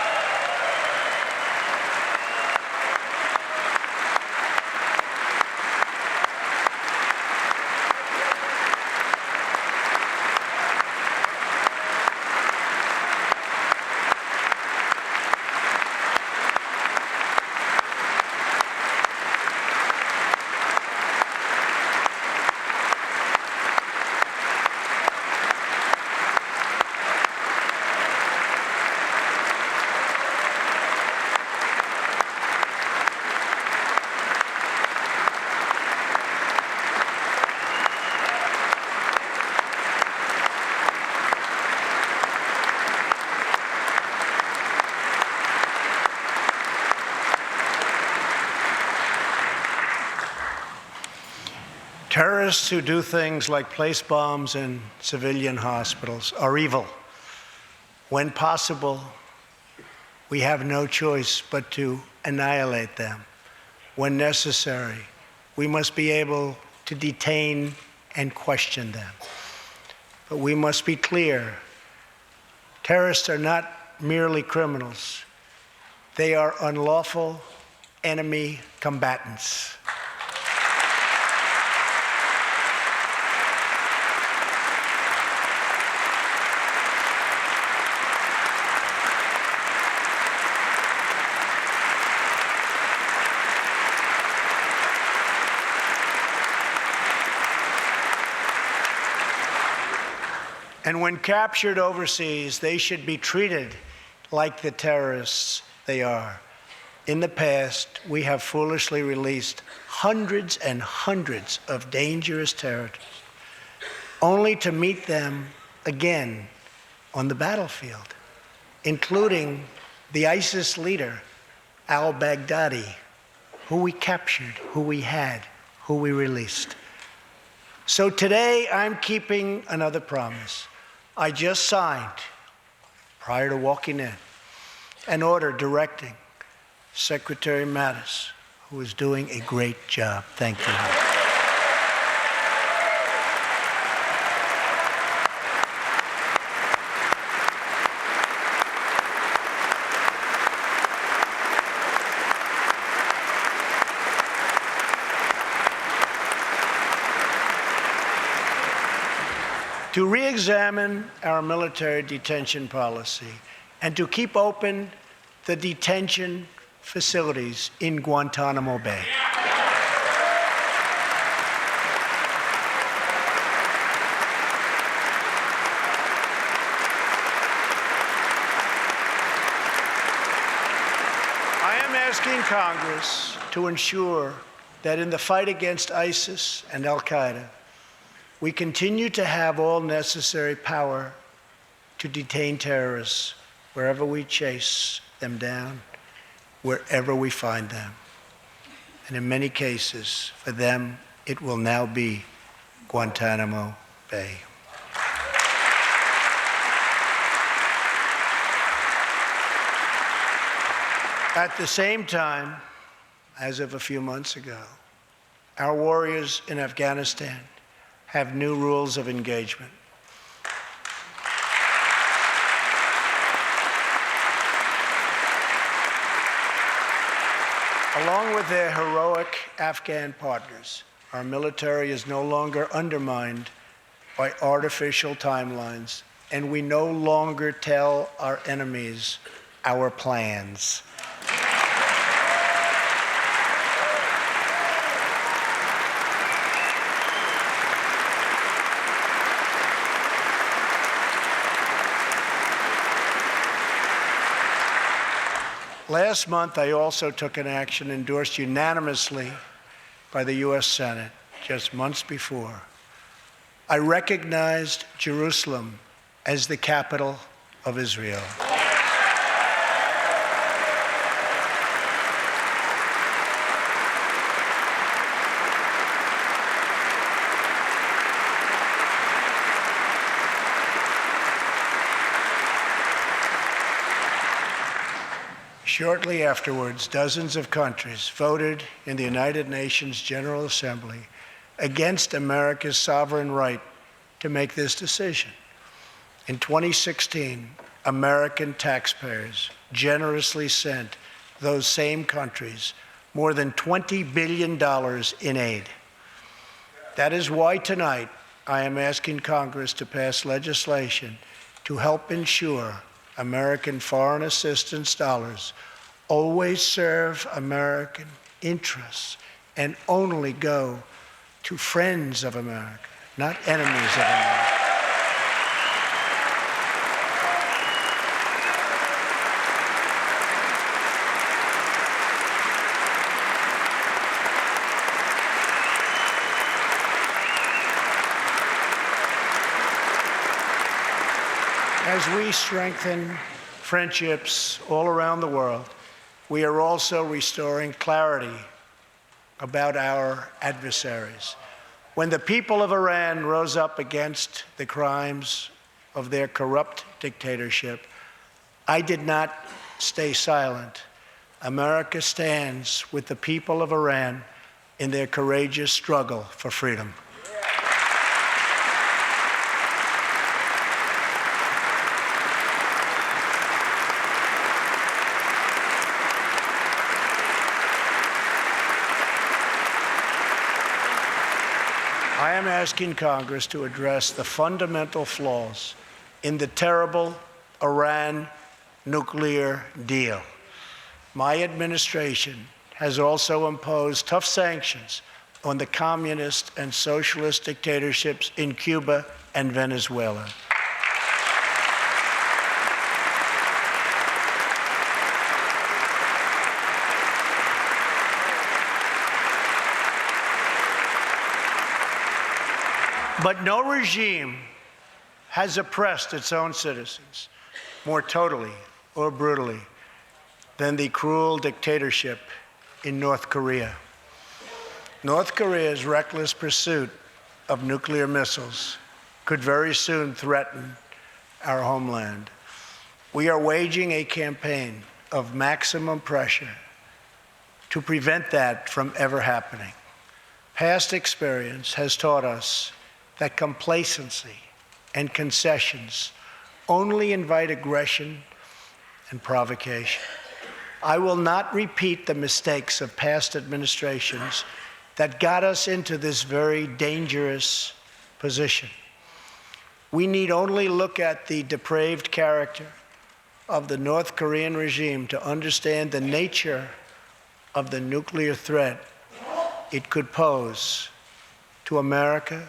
Terrorists who do things like place bombs in civilian hospitals are evil. When possible, we have no choice but to annihilate them. When necessary, we must be able to detain and question them. But we must be clear, terrorists are not merely criminals. They are unlawful enemy combatants. And when captured overseas, they should be treated like the terrorists they are. In the past, we have foolishly released hundreds and hundreds of dangerous terrorists, only to meet them again on the battlefield, including the ISIS leader, al-Baghdadi, who we captured, who we had, who we released. So today, I'm keeping another promise. I just signed, prior to walking in, an order directing Secretary Mattis, who is doing a great job. Thank you. To re-examine our military detention policy and to keep open the detention facilities in Guantanamo Bay. I am asking Congress to ensure that in the fight against ISIS and al-Qaeda, we continue to have all necessary power to detain terrorists wherever we chase them down, wherever we find them. And in many cases, for them, it will now be Guantanamo Bay. At the same time, as of a few months ago, our warriors in Afghanistan have new rules of engagement. Along with their heroic Afghan partners, our military is no longer undermined by artificial timelines, and we no longer tell our enemies our plans. Last month, I also took an action endorsed unanimously by the U.S. Senate just months before. I recognized Jerusalem as the capital of Israel. Shortly afterwards, dozens of countries voted in the United Nations General Assembly against America's sovereign right to make this decision. In 2016, American taxpayers generously sent those same countries more than $20 billion in aid. That is why tonight I am asking Congress to pass legislation to help ensure American foreign assistance dollars always serve American interests and only go to friends of America, not enemies of America. As we strengthen friendships all around the world, we are also restoring clarity about our adversaries. When the people of Iran rose up against the crimes of their corrupt dictatorship, I did not stay silent. America stands with the people of Iran in their courageous struggle for freedom. I am asking Congress to address the fundamental flaws in the terrible Iran nuclear deal. My administration has also imposed tough sanctions on the communist and socialist dictatorships in Cuba and Venezuela. But no regime has oppressed its own citizens more totally or brutally than the cruel dictatorship in North Korea. North Korea's reckless pursuit of nuclear missiles could very soon threaten our homeland. We are waging a campaign of maximum pressure to prevent that from ever happening. Past experience has taught us that complacency and concessions only invite aggression and provocation. I will not repeat the mistakes of past administrations that got us into this very dangerous position. We need only look at the depraved character of the North Korean regime to understand the nature of the nuclear threat it could pose to America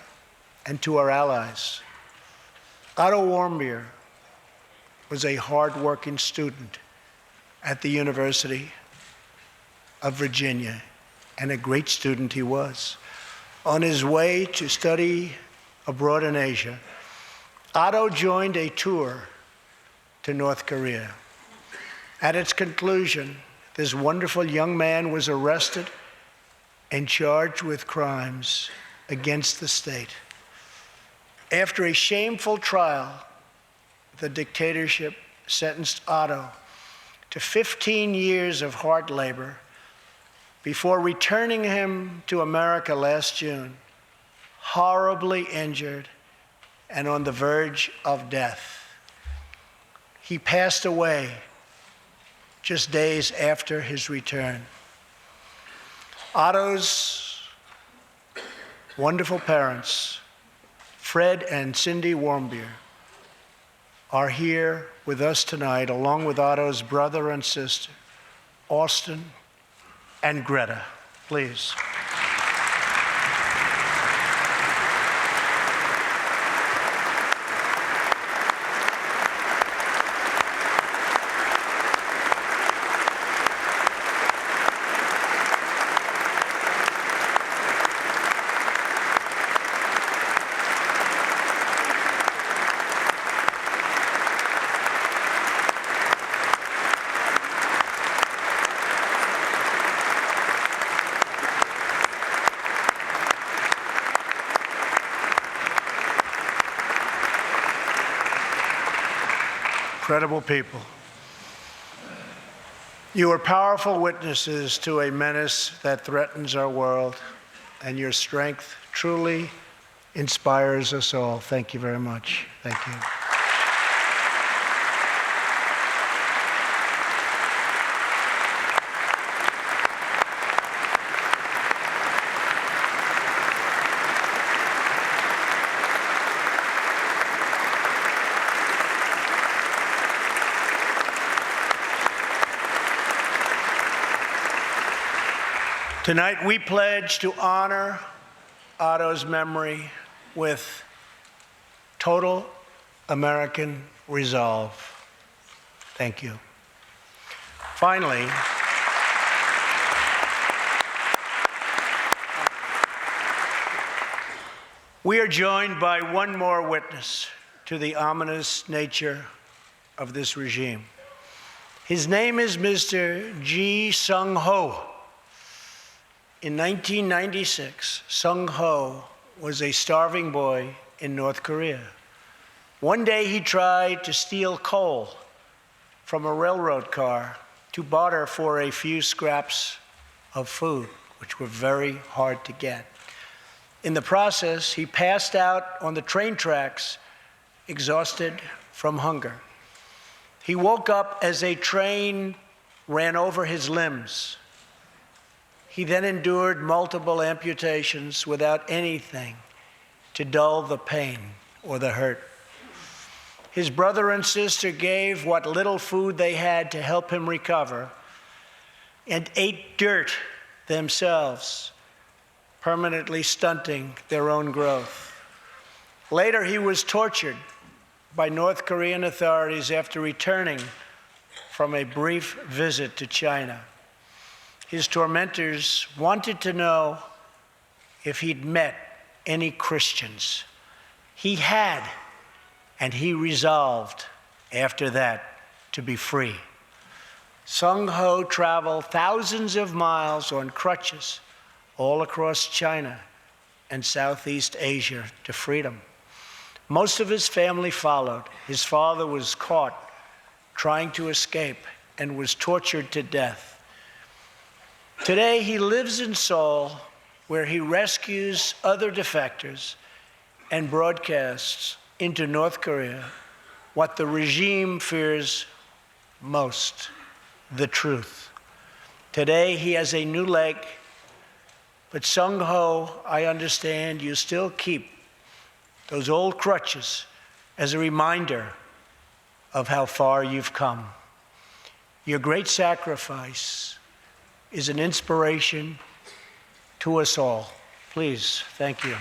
and to our allies. Otto Warmbier was a hard-working student at the University of Virginia, and a great student he was. On his way to study abroad in Asia, Otto joined a tour to North Korea. At its conclusion, this wonderful young man was arrested and charged with crimes against the state. After a shameful trial, the dictatorship sentenced Otto to 15 years of hard labor before returning him to America last June, horribly injured and on the verge of death. He passed away just days after his return. Otto's wonderful parents, Fred and Cindy Warmbier, are here with us tonight, along with Otto's brother and sister, Austin and Greta. Please. Incredible people. You are powerful witnesses to a menace that threatens our world, and your strength truly inspires us all. Thank you very much. Thank you. Tonight, we pledge to honor Otto's memory with total American resolve. Thank you. Finally, we are joined by one more witness to the ominous nature of this regime. His name is Mr. Ji Sung Ho. In 1996, Sung Ho was a starving boy in North Korea. One day he tried to steal coal from a railroad car to barter for a few scraps of food, which were very hard to get. In the process, he passed out on the train tracks, exhausted from hunger. He woke up as a train ran over his limbs. He then endured multiple amputations without anything to dull the pain or the hurt. His brother and sister gave what little food they had to help him recover and ate dirt themselves, permanently stunting their own growth. Later, he was tortured by North Korean authorities after returning from a brief visit to China. His tormentors wanted to know if he'd met any Christians. He had, and he resolved after that to be free. Sung Ho traveled thousands of miles on crutches all across China and Southeast Asia to freedom. Most of his family followed. His father was caught trying to escape and was tortured to death. Today, he lives in Seoul, where he rescues other defectors and broadcasts into North Korea what the regime fears most: the truth. Today, he has a new leg, but Sung Ho, I understand you still keep those old crutches as a reminder of how far you've come. Your great sacrifice is an inspiration to us all. Please, thank you.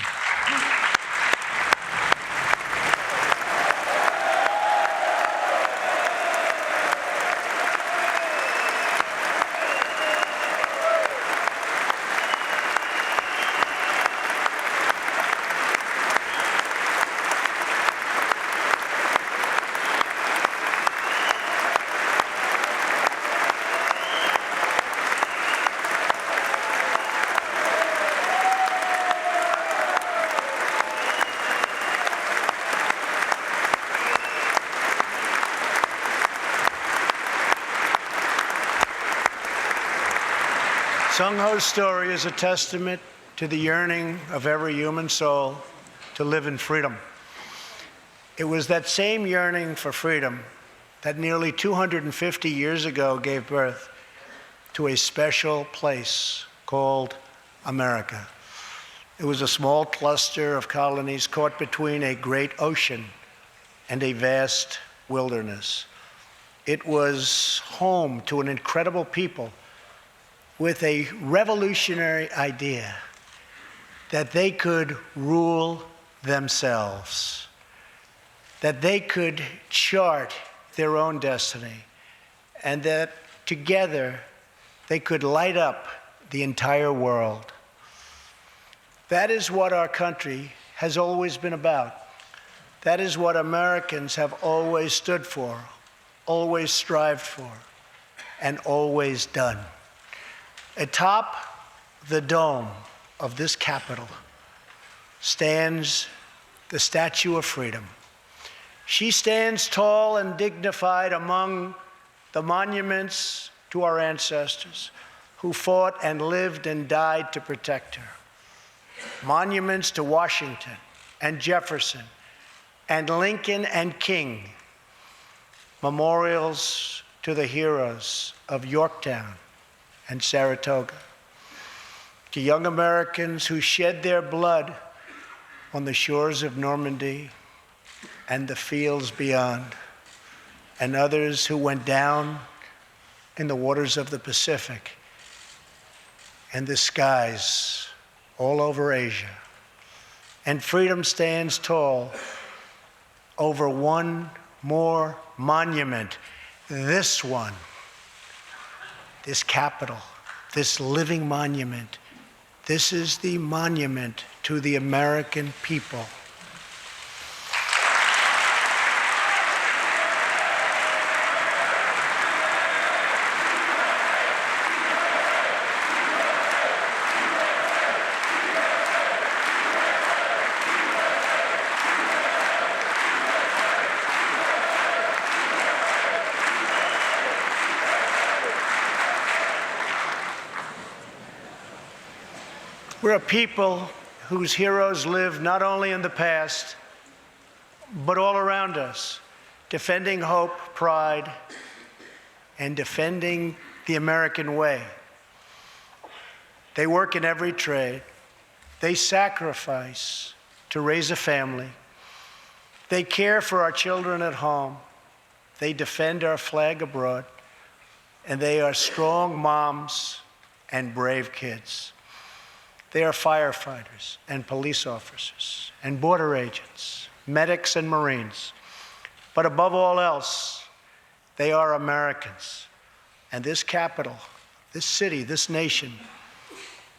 Sung Ho's story is a testament to the yearning of every human soul to live in freedom. It was that same yearning for freedom that nearly 250 years ago gave birth to a special place called America. It was a small cluster of colonies caught between a great ocean and a vast wilderness. It was home to an incredible people with a revolutionary idea that they could rule themselves, that they could chart their own destiny, and that together they could light up the entire world. That is what our country has always been about. That is what Americans have always stood for, always strived for, and always done. Atop the dome of this Capitol stands the Statue of Freedom. She stands tall and dignified among the monuments to our ancestors who fought and lived and died to protect her. Monuments to Washington and Jefferson and Lincoln and King. Memorials to the heroes of Yorktown and Saratoga, to young Americans who shed their blood on the shores of Normandy and the fields beyond, and others who went down in the waters of the Pacific and the skies all over Asia. And freedom stands tall over one more monument, this one. This Capitol, this living monument, this is the monument to the American people. We're a people whose heroes live not only in the past, but all around us, defending hope, pride, and defending the American way. They work in every trade. They sacrifice to raise a family. They care for our children at home. They defend our flag abroad. And they are strong moms and brave kids. They are firefighters and police officers and border agents, medics and Marines. But above all else, they are Americans. And this capital, this city, this nation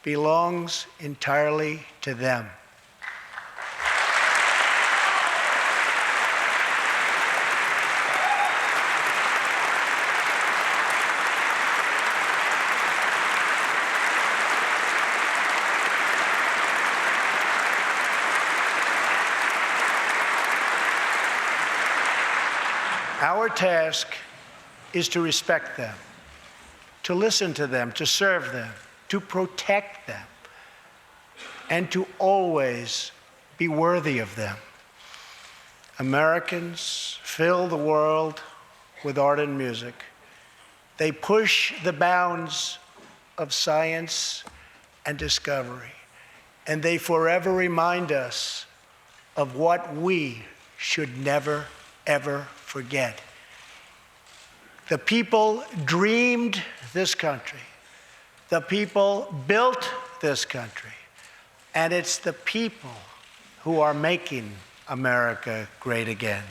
belongs entirely to them. Our task is to respect them, to listen to them, to serve them, to protect them, and to always be worthy of them. Americans fill the world with art and music. They push the bounds of science and discovery, and they forever remind us of what we should never, ever forget. The people dreamed this country. The people built this country. And it's the people who are making America great again.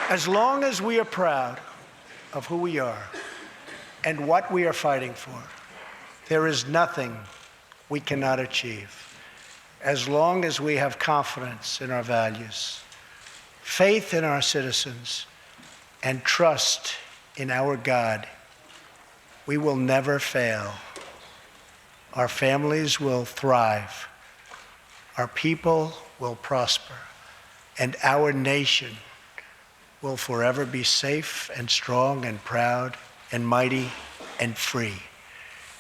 As long as we are proud of who we are and what we are fighting for, there is nothing we cannot achieve. As long as we have confidence in our values, faith in our citizens, and trust in our God, we will never fail. Our families will thrive. Our people will prosper. And our nation will forever be safe and strong and proud and mighty and free.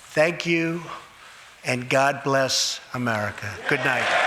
Thank you, and God bless America. Good night.